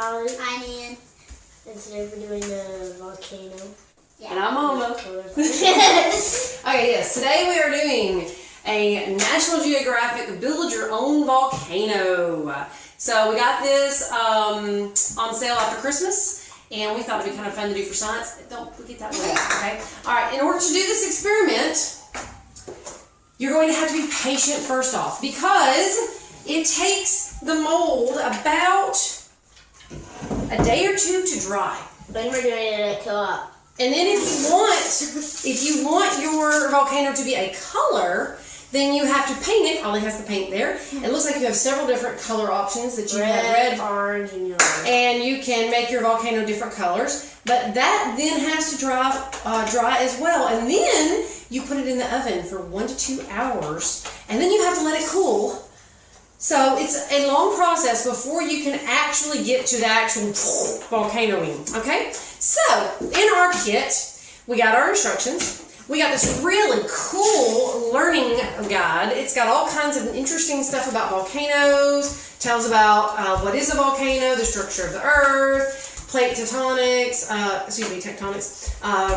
Alex. I'm Ian. And today we're doing the volcano. Yeah. And I'm Mama. Okay, yes. Today we are doing a National Geographic Build Your Own Volcano. So we got this on sale after Christmas, and we thought it'd be kind of fun to do for science. Don't forget that way, okay? All right, in order to do this experiment, you're going to have to be patient first off, because it takes the mold about a day or two to dry. Then we're doing it at co-op. And then if you want your volcano to be a color, then you have to paint it. Ollie has the paint there. It looks like you have several different color options that you have Red, orange, and yellow. and you can make your volcano different colors. But that then has to dry as well. And then you put it in the oven for 1 to 2 hours, and then you have to let it cool. So it's a long process before you can actually get to the actual volcanoing, okay? So, in our kit, we got our instructions. We got this really cool learning guide. It's got all kinds of interesting stuff about volcanoes, tells about what is a volcano, the structure of the earth, plate tectonics,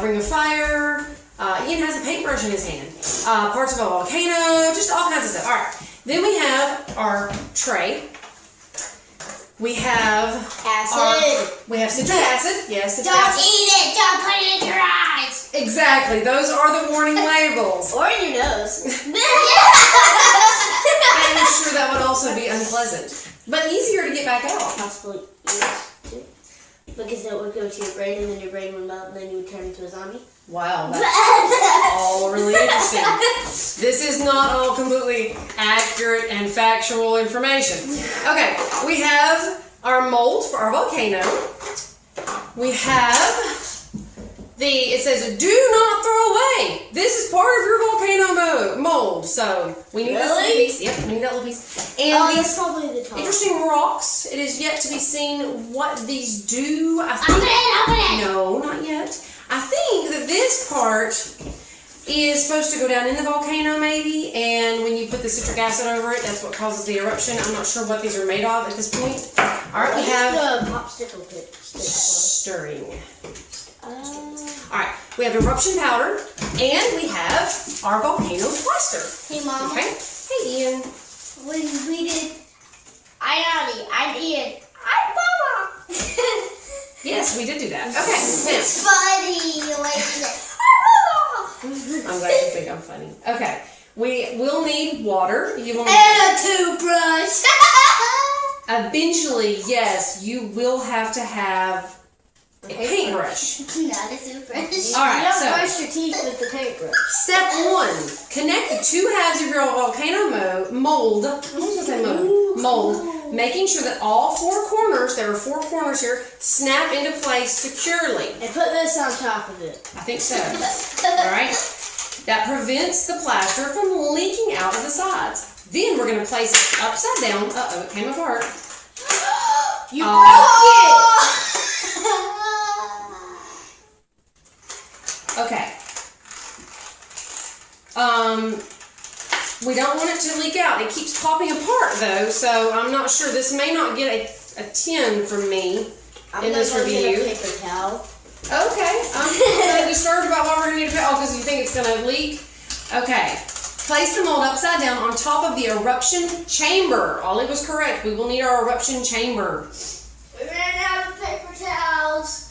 ring of fire. Ian has a paintbrush in his hand. Parts of a volcano, just all kinds of stuff. All right. Then we have our tray. We have Acid. citric acid. Yes, citric Don't acid. eat it. Don't put it in your eyes. Exactly. Those are the warning labels. Or in your nose. I'm sure that would also be unpleasant, but easier to get back out. Possibly, yes, too. Because that would go to your brain, and then your brain would melt, and then you would turn into a zombie. Wow, that's all really interesting. This is not all completely accurate and factual information. Okay, we have our mold for our volcano. We have it says, do not throw away. This is part of your volcano mold. So we need this little piece. Yep, we need that little piece. And that's probably the top. interesting rocks. It is yet to be seen what these do. Open it. No, not yet. I think that this part is supposed to go down in the volcano maybe, and when you put the citric acid over it, that's what causes the eruption. I'm not sure what these are made of at this point. All right, we have the popsicle pit. stirring. All right, we have eruption powder, and we have our volcano plaster. Hey, Mom. Okay. Hey, Ian. When we did, I'm Ian. I'm Mama. Yes, we did do that. Okay. It's funny. I'm glad you think I'm funny. Okay. We will need water. You will need And a toothbrush. Eventually, yes, you will have to have a paintbrush. Not a toothbrush. All right, You don't so brush your teeth with the paintbrush. step 1: connect the 2 halves of your volcano mold. I was gonna say mold, making sure that all 4 corners, there are 4 corners here, snap into place securely. And put this on top of it. I think so. All right, that prevents the plaster from leaking out of the sides. Then we're gonna place it upside down. Uh-oh, it came apart. You broke it! Okay. We don't want it to leak out. It keeps popping apart though, so I'm not sure. This may not get a 10 from me in this I'm review. gonna go get a paper towel. Okay. I'm disturbed about why we're going to need a towel because you think it's going to leak. Okay. Place the mold upside down on top of the eruption chamber. Ollie was correct. We will need our eruption chamber. We ran out of paper towels.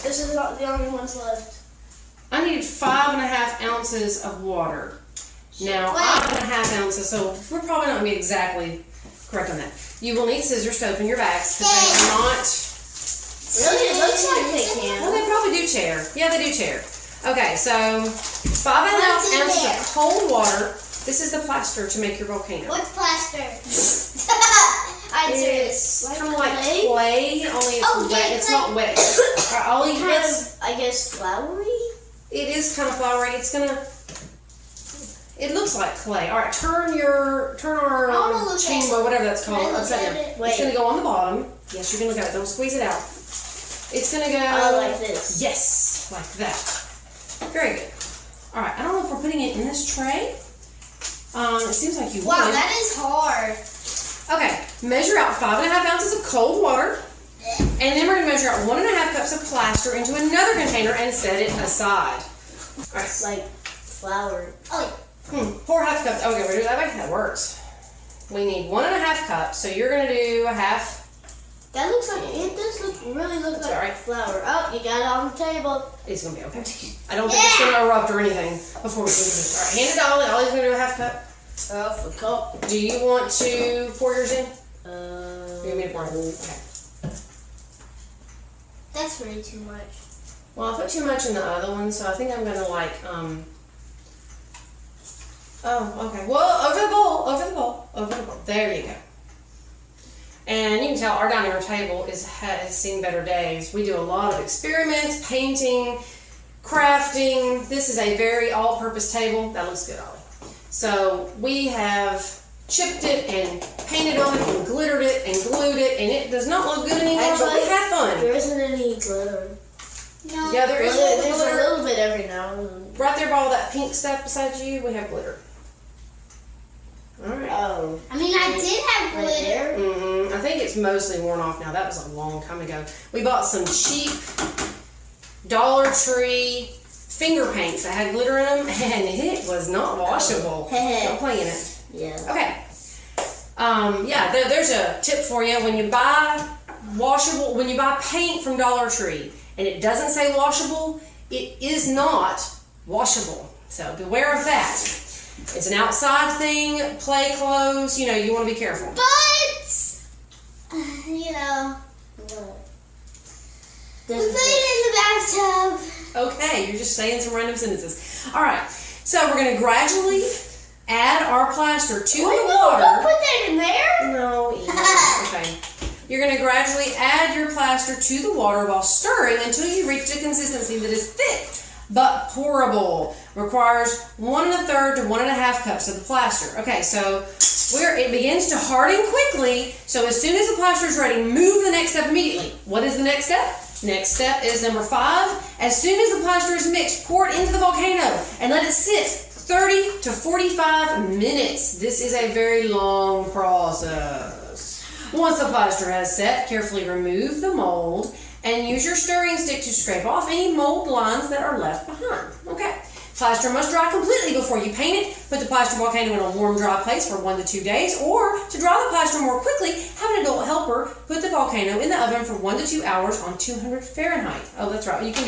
This is not the only ones left. I needed 5.5 ounces of water. Now, 5.5 ounces, so we're probably not going to be exactly correct on that. You will need scissors to open your bags because they are not... Really? It looks like they can. Well, they probably do tear. Yeah, they do tear. Okay, so 5.5 ounces of cold water. This is the plaster to make your volcano. What's plaster? I'm serious. It's kind of like clay, only it's wet. It's not wet. Ollie has... I guess, floury? It is kind of floury. It's gonna... It looks like clay. All right, turn our chamber, whatever that's called, upside down. It's gonna go on the bottom. Yes, you can look at it. Don't squeeze it out. It's gonna go like this. Yes, like that. Very good. All right. I don't know if we're putting it in this tray. It seems like you would. Wow, that is hard. Okay. Measure out 5.5 ounces of cold water. And then we're going to measure out 1.5 cups of plaster into another container and set it aside. All right. Like flour. Oh, Pour half cup. Okay, we're doing that way. That works. We need 1.5 cups. So you're going to do a half. That looks like, it does really look That's like all right. flour. Oh, you got it on the table. It's going to be okay. I don't think it's going to erupt or anything before we do this. All right, hand it to Ollie. Ollie's going to do a half cup. Half a cup. Do you want to pour yours in? You want me to pour it? Okay. that's way too much. Well, I put too much in the other one, so I think I'm going to oh, okay. Well, over the bowl. There you go. And you can tell our dining room table has seen better days. We do a lot of experiments, painting, crafting. This is a very all-purpose table. That looks good, Ollie. So we have chipped it and painted on it and glittered it and glued it, and it does not look good anymore, but we had fun. There isn't any glitter. No. Yeah, there is There's a glitter. little bit every now and then. Right there by all that pink stuff beside you, we have glitter. All right. Oh. I mean, I did have Right glitter. there? I think it's mostly worn off now. That was a long time ago. We bought some cheap Dollar Tree finger paints that had glitter in them, and it was not washable. Don't play in it. Yeah. Okay. Yeah, there's a tip for you. When you buy paint from Dollar Tree and it doesn't say washable, it is not washable. So beware of that. It's an outside thing, play clothes, you want to be careful. But, we put it in the bathtub. Okay, you're just saying some random sentences. All right, so we're going to gradually add our plaster to the water. Don't put that in there. No, okay. You're going to gradually add your plaster to the water while stirring until you reach a consistency that is thick but pourable. Requires 1 1/3 to 1.5 cups of the plaster. Okay, so it begins to harden quickly. So as soon as the plaster is ready, move the next step immediately. What is the next step? Next step is number 5. As soon as the plaster is mixed, pour it into the volcano and let it sit 30 to 45 minutes. This is a very long process. Once the plaster has set, carefully remove the mold and use your stirring stick to scrape off any mold lines that are left behind. Okay. Plaster must dry completely before you paint it. Put the plaster volcano in a warm, dry place for 1 to 2 days, or to dry the plaster more quickly, have an adult helper put the volcano in the oven for 1 to 2 hours on 200 Fahrenheit. Oh, that's right. You can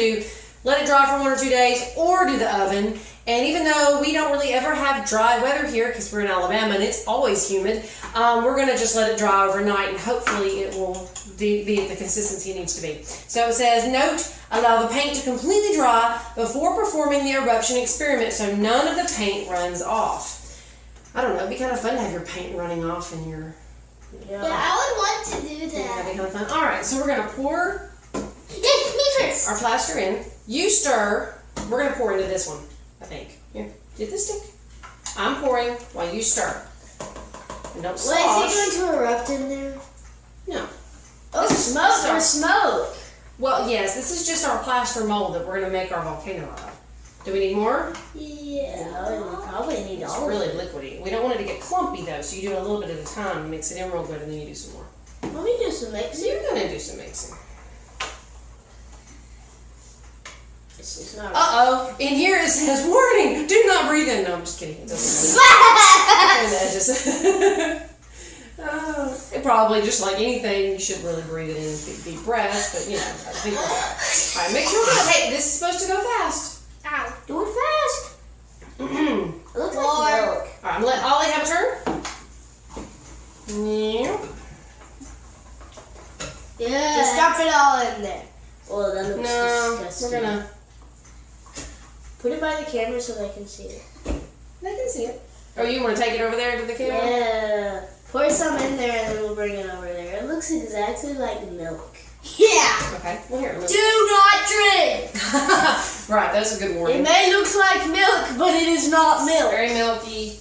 let it dry for 1 or 2 days, or do the oven. And even though we don't really ever have dry weather here because we're in Alabama and it's always humid, we're going to just let it dry overnight and hopefully it will be at the consistency it needs to be. So it says, note, allow the paint to completely dry before performing the eruption experiment so none of the paint runs off. I don't know, it'd be kind of fun to have your paint running off in your... Yeah, I would want to do That'd that. be kind of fun. All right, so we're going to pour Yes, me first. our plaster in. You stir. We're going to pour into this one, I think. Here, get the stick. I'm pouring while you stir. And don't slosh. Wait, is it going to erupt in there? No. Oh, This is smoke or stuff. smoke. Well, yes, this is just our plaster mold that we're going to make our volcano out of. Do we need more? Yeah, we probably need It's all really of it. liquidy. We don't want it to get clumpy though, so you do it a little bit at a time, mix it in real good, and then you do some more. Let me do some So mixing. you're going to do some mixing. It's not. Uh-oh. In here it says, warning, do not breathe in. No, I'm just kidding. It doesn't matter. It probably, just like anything, you should really breathe it in deep breaths, but I think we're good. All right, make sure we're good. Hey, this is supposed to go fast. Ow. Do it fast. It looks like milk. All right, I'm going to let Ollie have a turn. Yeah. Yeah. Just dump it all in there. Oh, that looks No, disgusting. we're going to... Put it by the camera so they can see it. They can see it. Oh, you want to take it over there to the camera? Yeah. Pour some in there and then we'll bring it over there. It looks exactly like milk. Yeah. Okay, well here. Do not drink. Right, that's a good It warning. may look like milk, but it is not milk. Very milky.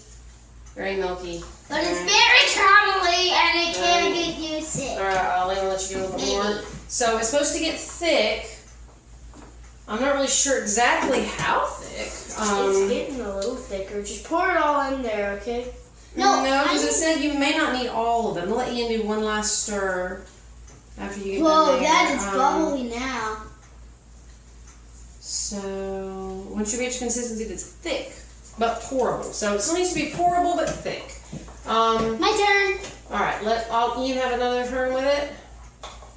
Very milky. But it's very crumbly and it can get you sick. Alright, Ollie, I'll let you do a little bit more. So it's supposed to get thick. I'm not really sure exactly how thick. It's getting a little thicker. Just pour it all in there, okay? No, because it said you may not need all of them. I'll let Ian do one last stir. after you get Whoa, done there. that is bubbly now. So, once you reach a consistency that's thick, but pourable. So, it still needs to be pourable, but thick. My turn. Alright, let Ian have another turn with it.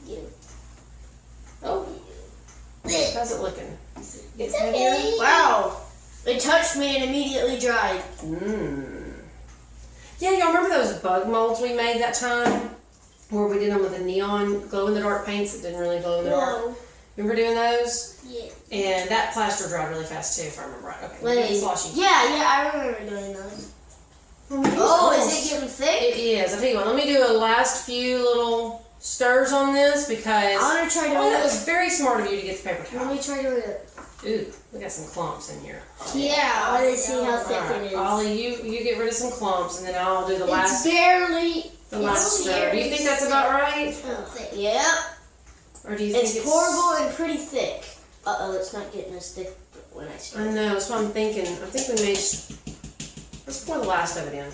Yeah. Oh, how's it looking? It's okay. Wow. It touched me and immediately dried. Yeah, y'all remember those bug molds we made that time? Where we did them with the neon glow-in-the-dark paints that didn't really glow in the dark? Whoa. Remember doing those? Yeah. And that plaster dried really fast too, if I remember right. Okay, Wait. sloshy. Yeah, I remember doing those. Oh, is it getting thick? It is. I tell you what, let me do a last few little stirs on this because I want to try doing that it. was very smart of you to get the paper Let towel. me try doing it. Ooh, we got some clumps in here. Yeah. I want to see how thick Alright, it is. Ollie, you get rid of some clumps and then I'll do the It's last barely. stir. Do you think that's about right? Yep. Or do you think It's pourable and pretty thick. Uh-oh, it's not getting as thick when I stir. I know, that's what I'm thinking. I think we may let's pour the last of it in.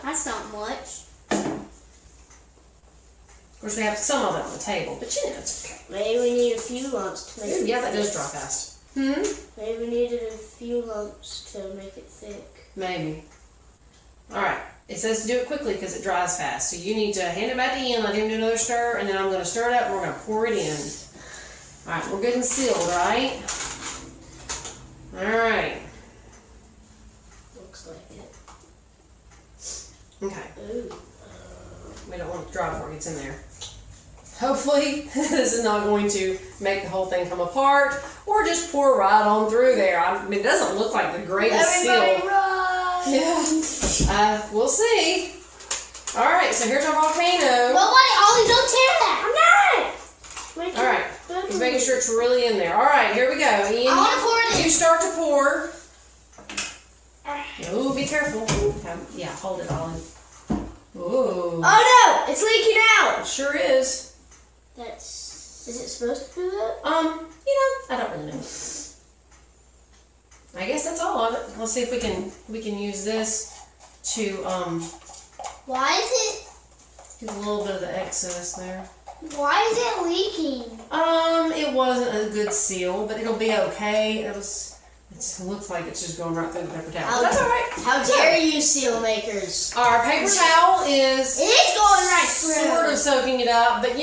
That's not much. Of course, we have some of it on the table, but you know, it's okay. Maybe we need a few lumps to make Ooh, it yeah, that thick. does dry fast. Maybe we needed a few lumps to make it thick. Maybe. Alright, it says to do it quickly because it dries fast. So you need to hand it back to Ian, let him do another stir, and then I'm going to stir it up and we're going to pour it in. Alright, we're good and sealed, right? Alright. Looks like it. Okay. Ooh. We don't want it to dry before it gets in there. Hopefully, this is not going to make the whole thing come apart or just pour right on through there. I mean, it doesn't look like the greatest Everybody seal. run! Yeah. We'll see. Alright, so here's our volcano. But wait, Ollie, don't tear that. I'm not! Alright, just making sure it's really in there. Alright, here we go. Ian, I want to pour it in. you start to pour. Oh, be careful. Yeah, hold it, Ollie. Ooh. Oh no! It's leaking out! It sure is. Is it supposed to do that? I don't really know. I guess that's all of it. Let's see if we can use this to Why is get a little bit of the excess there. it leaking? It wasn't a good seal, but it'll be okay. It looks like it's just going right through the paper towel. That's all right. How dare you, seal makers? Our paper towel is It is going right through. sort of soaking it up, but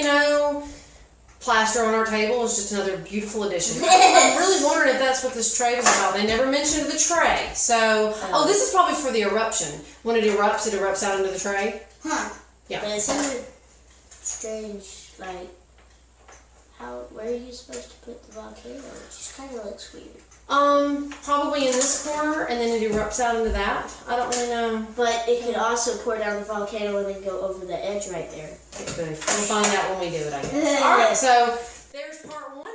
plaster on our table is just another beautiful addition. I'm really wondering if that's what this tray was about. They never mentioned the tray. So, this is probably for the eruption. When it erupts out into the tray. Huh. Yeah. But it sounded strange, like, where are you supposed to put the volcano? It just kind of looks weird. Probably in this corner, and then it erupts out into that. I don't really know. But it could also pour down the volcano and then go over the edge right there. It could. We'll find out when we do it, I guess. All right, so there's part one.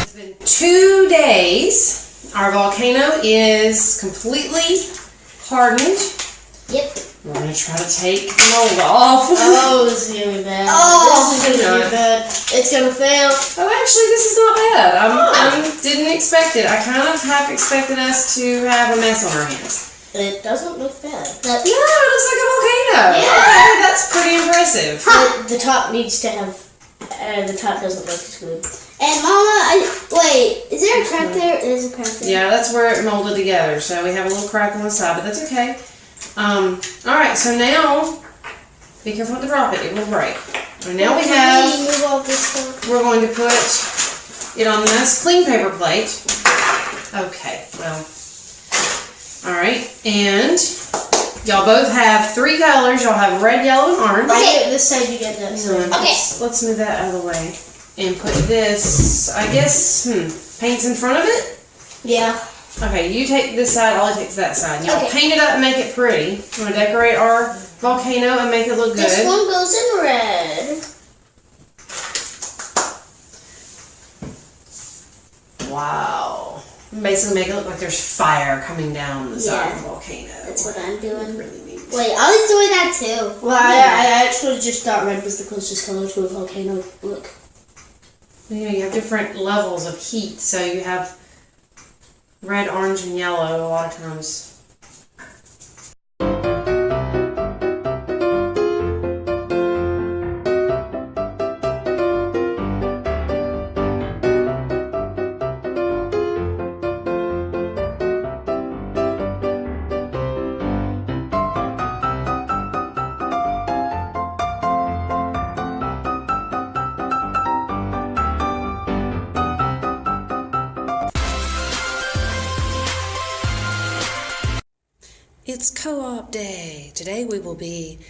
It's been 2 days. Our volcano is completely hardened. Yep. We're going to try to take the mold off. Oh, this is going to be bad. Oh, this is going to be bad. It's going to fail. Oh, actually, this is not bad. I didn't expect it. I kind of half expected us to have a mess on our hands. It doesn't look bad. Yeah, it looks like a volcano. Yeah. Okay, that's pretty impressive. The top needs to have, the top doesn't look as good. And Mama, wait, is there a crack there? There's a crack there. Yeah, that's where it molded together. So we have a little crack on the side, but that's okay. Alright, so now, be careful not to drop it. It will break. And now Move all this stuff. we're going to put it on this clean paper plate. Okay, well, alright, and y'all both have 3 colors. Y'all have red, yellow, and orange. I get this side, you get that side. Okay. Let's move that out of the way. And put this, I guess, paints in front of it? Yeah. Okay, you take this side, Ollie takes that side. Y'all Okay. paint it up and make it pretty. We're going to decorate our volcano and make it look good. This one goes in red. Wow. Basically make it look like there's fire coming down the side of the volcano. That's what I'm doing. Really neat. Wait, I was doing that too. Well, I actually just thought red was the closest color to a volcano. Look. Yeah, you have different levels of heat, so you have red, orange, and yellow a lot of times. It's co-op day. Today we will be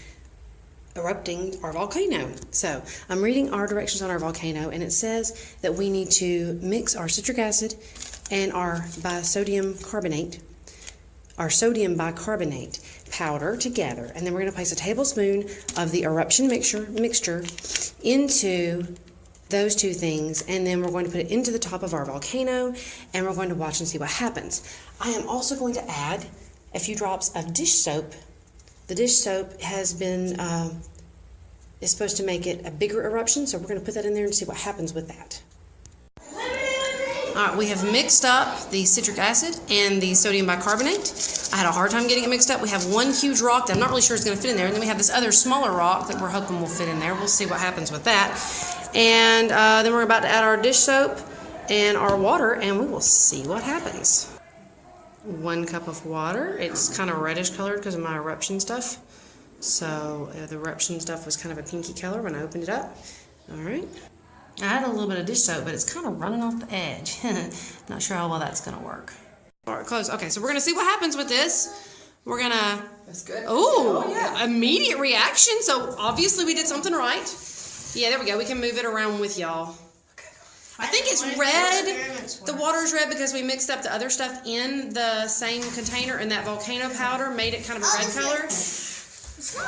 erupting our volcano. So I'm reading our directions on our volcano, and it says that we need to mix our citric acid and our sodium bicarbonate powder together, and then we're going to place a tablespoon of the eruption mixture into those two things, and then we're going to put it into the top of our volcano, and we're going to watch and see what happens. I am also going to add a few drops of dish soap. The dish soap has been is supposed to make it a bigger eruption, so we're going to put that in there and see what happens with that. All right, we have mixed up the citric acid and the sodium bicarbonate. I had a hard time getting it mixed up. We have one huge rock that I'm not really sure is going to fit in there, and then we have this other smaller rock that we're hoping will fit in there. We'll see what happens with that. And then we're about to add our dish soap and our water, and we will see what happens. 1 cup of water. It's kind of reddish colored because of my eruption stuff. So the eruption stuff was kind of a pinky color when I opened it up. All right. I had a little bit of dish soap, but it's kind of running off the edge. Not sure how well that's going to work. All right, close. Okay, so we're going to see what happens with this. We're going to... That's good. Oh, yeah. Immediate reaction. So obviously we did something right. Yeah, there we go. We can move it around with y'all. I think it's red. The water's red because we mixed up the other stuff in the same container, and that volcano powder made it kind of a red color.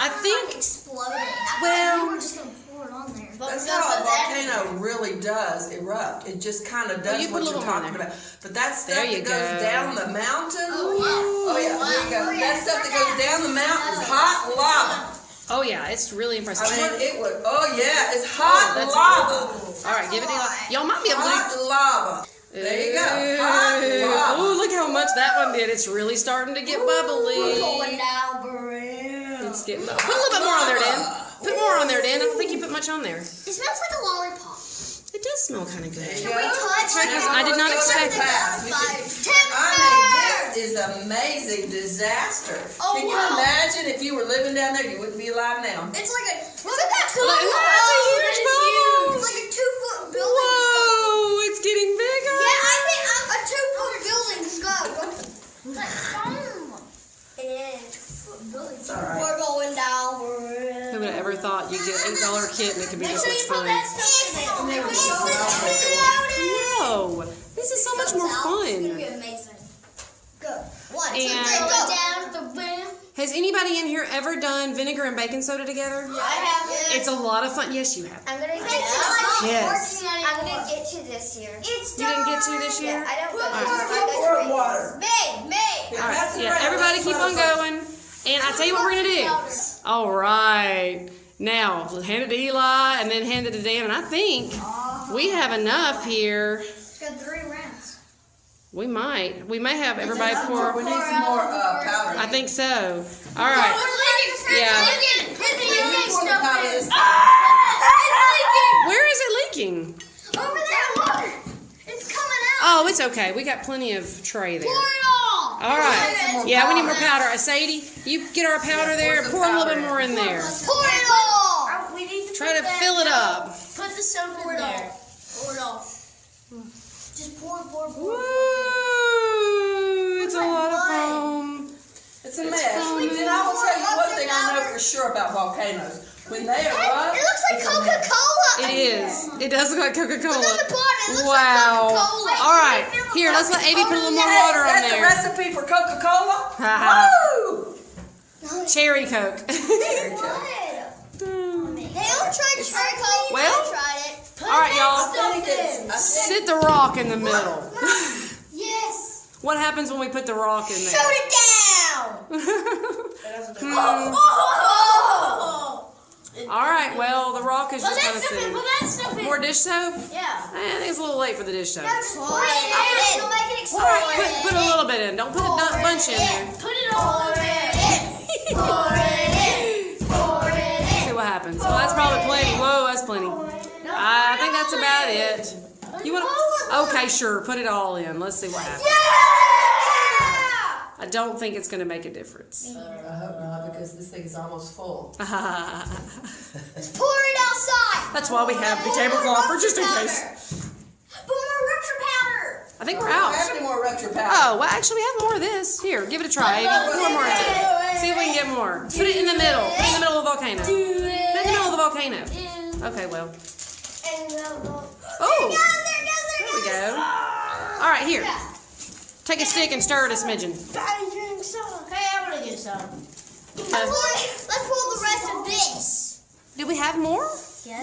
I think... Exploding. Well... We're just going to pour it on there. That's how a volcano really does erupt. It just kind of does what you're talking about. But that stuff that goes down the mountain, oh yeah, there you go. That stuff that goes down the mountain is hot lava. Oh yeah, it's really impressive. Oh yeah, it's hot lava. All right, give it a y'all might be able to hot lava. There you go. Hot lava. Oh, look how much that one did. It's really starting to get bubbly. Going down the rim. It's getting bubbly. Put a little bit more on there, Dan. Put more on there, Dan. I don't think you put much on there. It smells like a lollipop. It does smell kind of good. Can we touch it? I did not expect that. This is amazing disaster. Can you imagine if you were living down there, you wouldn't be alive now? It's like a, look at that. That's a huge bubble. It's like a 2-foot building. Whoa, it's getting bigger. Yeah, I think a 2-foot building can go. It's like foam. It is. It's all right. We're going down the rim. Who would have ever thought you'd get an $8 kit and it could be this much fun? No, this is so much more It's gonna be fun. amazing. Go. 1, 2, 3, And- go down the rim. Has anybody in here ever done vinegar and baking soda together? I have it. It's a lot of fun. Yes, you have. I'm gonna get Yes. I'm gonna get to this year. It's You didn't get to this year? I don't go Pour water. May. All right, yeah, everybody keep on going. And I tell you what we're going to do. All right. Now, hand it to Eli and then hand it to Dan. And I think we have enough here. It's got 3 rounds. We may have everybody pour. We need some more powder. I think so. All right. Yeah. Where is it leaking? Over there, look. It's coming out. Oh, it's okay. We got plenty of tray there. Pour it all. All right. Yeah, we need more powder. Sadie, you get our powder there. Pour a little bit more in there. Pour it all. We need to Try to fill it up. Put the soap in there. Pour it off. Just pour. Woo! It's a lot of foam. It's a mess. And I will tell you one thing I know for sure about volcanoes. When they erupt, It looks like Coca-Cola. It is. It does look like Coca-Cola. Look at the bottom. It looks Wow. like Coca-Cola. All right. Here, let's let Avy put a little more water on That's the there. recipe for Coca-Cola. Woo! Cherry Coke. They all tried cherry Coke. Well, I tried it. all right, y'all. Sit. Sit the rock in the middle. Yes. What happens when we put the rock in Shoot there? it down. Oh. All right, well, the rock is just kind of sitting. that stuff in. More dish soap? Yeah. I think it's a little late for the dish soap. No, just pour it in. It'll make it All right, explode. put a little bit in. Don't put a bunch in there. Put it all in. Pour it in. Pour it in. See what happens. Well, that's probably plenty. Whoa, that's plenty. I think that's about it. You want to? Okay, sure. Put it all in. Let's see what happens. Yeah! I don't think it's going to make a difference. I hope not, because this thing is almost full. Pour it outside. That's why we have the tablecloth for just in case. Put more rupture powder. I think we're I don't out. have any more rupture powder. Oh, well, actually, we have more of this. Here, give it a try, Avy. Pour more of it. See if we can get more. Put it in the middle. Put it in the middle of the volcano. Put it in the middle of the volcano. Okay, well. Oh, there we go. All right, here. Take a stick and stir it a smidgen. Hey, I want to get some. Let's pour the rest of this. Did we have more? Yeah.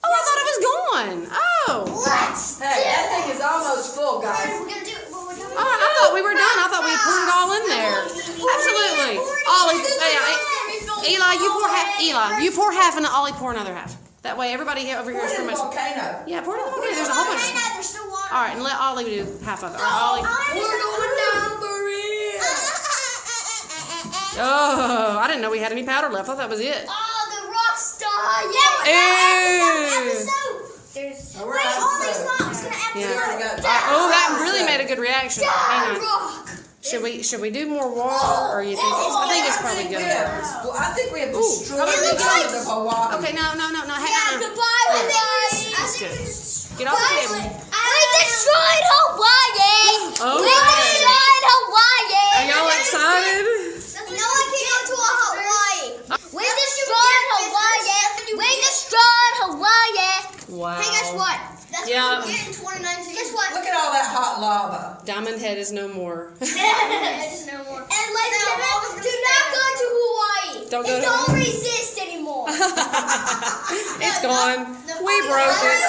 Oh, I thought it was gone. Oh. Hey, that thing is almost full, guys. Oh, I thought we were done. I thought we poured it all in there. Absolutely. Ollie, Eli, you pour half and Ollie pour another half. That way everybody over here is pretty much. Volcano. Yeah, pour it in the volcano. There's a whole bunch of stuff. There's still water. All right, and let Ollie do half of it. All right, Ollie. We're going down for real. Oh, I didn't know we had any powder left. I thought that was it. Oh, the rock star. Yeah, Oh, we're wait, out of all these soap. rocks gonna have Yeah. Oh, that really made a good reaction. Hang on. rock. Should we do more water, or you think? I think it's probably good. I think we have Ooh. destroyed the Hawaii. Okay, no. Hang on. Goodbye, Hawaii. That's good. Get off the table. We destroyed Hawaii. Oh, We destroyed Hawaii. Are y'all excited? No one can go to Hawaii. We destroyed Hawaii. We destroyed Hawaii. Wow. Hey, guess what? That's Yeah. what we get in 2019. Guess what? Look at all that hot lava. Diamond Head is no more. There's no more. And ladies and gentlemen, do not go to Hawaii. Don't go It to don't resist anymore. It's gone. We broke it.